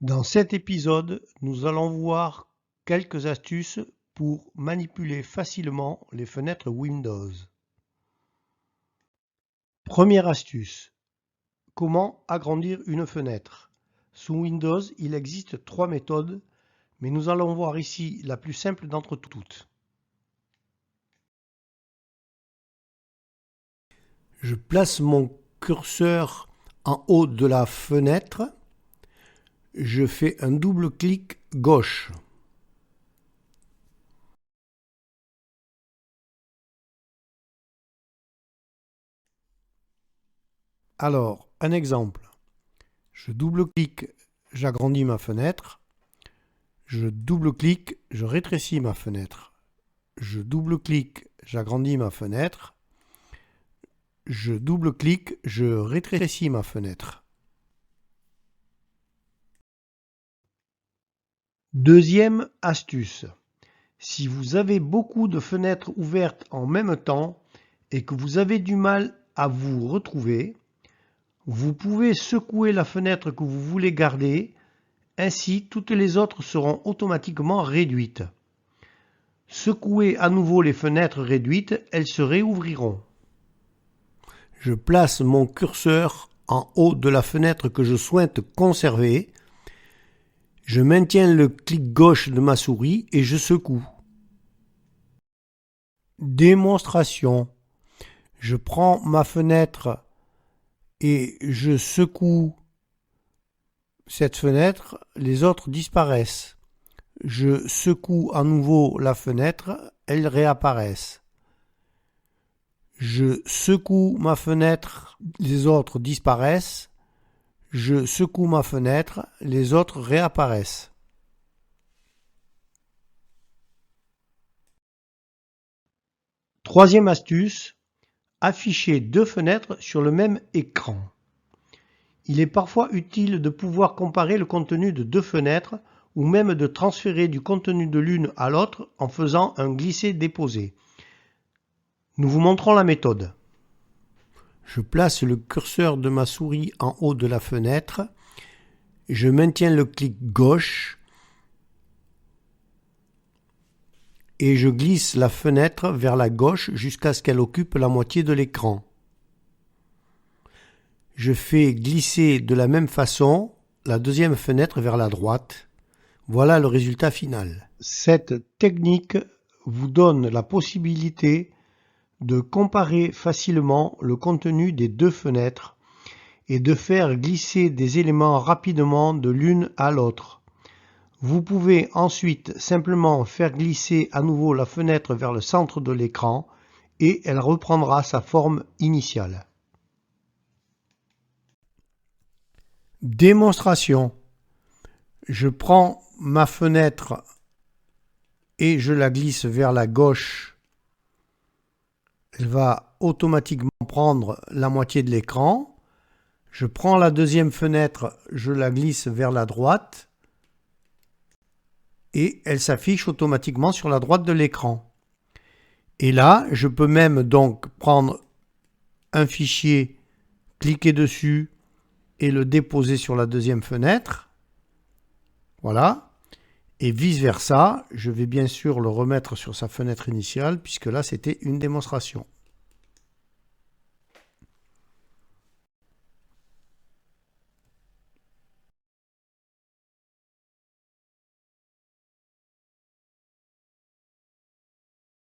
Dans cet épisode, nous allons voir quelques astuces pour manipuler facilement les fenêtres Windows. Première astuce, comment agrandir une fenêtre? Sous Windows, il existe 3 méthodes, mais nous allons voir ici la plus simple d'entre toutes. Je place mon curseur en haut de la fenêtre. Je fais un double clic gauche. Alors, un exemple. Je double-clique, j'agrandis ma fenêtre. Je double-clique, je rétrécis ma fenêtre. Je double-clique, j'agrandis ma fenêtre. Je double-clique, je rétrécis ma fenêtre. Deuxième astuce. Si vous avez beaucoup de fenêtres ouvertes en même temps et que vous avez du mal à vous retrouver, vous pouvez secouer la fenêtre que vous voulez garder, ainsi toutes les autres seront automatiquement réduites. Secouez à nouveau les fenêtres réduites, elles se réouvriront. Je place mon curseur en haut de la fenêtre que je souhaite conserver. Je maintiens le clic gauche de ma souris et je secoue. Démonstration. Je prends ma fenêtre et je secoue cette fenêtre, les autres disparaissent. Je secoue à nouveau la fenêtre, elles réapparaissent. Je secoue ma fenêtre, les autres disparaissent. Je secoue ma fenêtre, les autres réapparaissent. Troisième astuce, afficher deux fenêtres sur le même écran. Il est parfois utile de pouvoir comparer le contenu de deux fenêtres ou même de transférer du contenu de l'une à l'autre en faisant un glisser-déposer. Nous vous montrons la méthode. Je place le curseur de ma souris en haut de la fenêtre. Je maintiens le clic gauche et je glisse la fenêtre vers la gauche jusqu'à ce qu'elle occupe la moitié de l'écran. Je fais glisser de la même façon la deuxième fenêtre vers la droite. Voilà le résultat final. Cette technique vous donne la possibilité de comparer facilement le contenu des deux fenêtres et de faire glisser des éléments rapidement de l'une à l'autre. Vous pouvez ensuite simplement faire glisser à nouveau la fenêtre vers le centre de l'écran et elle reprendra sa forme initiale. Démonstration. Je prends ma fenêtre et je la glisse vers la gauche. Elle va automatiquement prendre la moitié de l'écran. Je prends la deuxième fenêtre, je la glisse vers la droite et elle s'affiche automatiquement sur la droite de l'écran. Et là, je peux même donc prendre un fichier, cliquer dessus et le déposer sur la deuxième fenêtre. Voilà. Et vice-versa, je vais bien sûr le remettre sur sa fenêtre initiale puisque là, c'était une démonstration.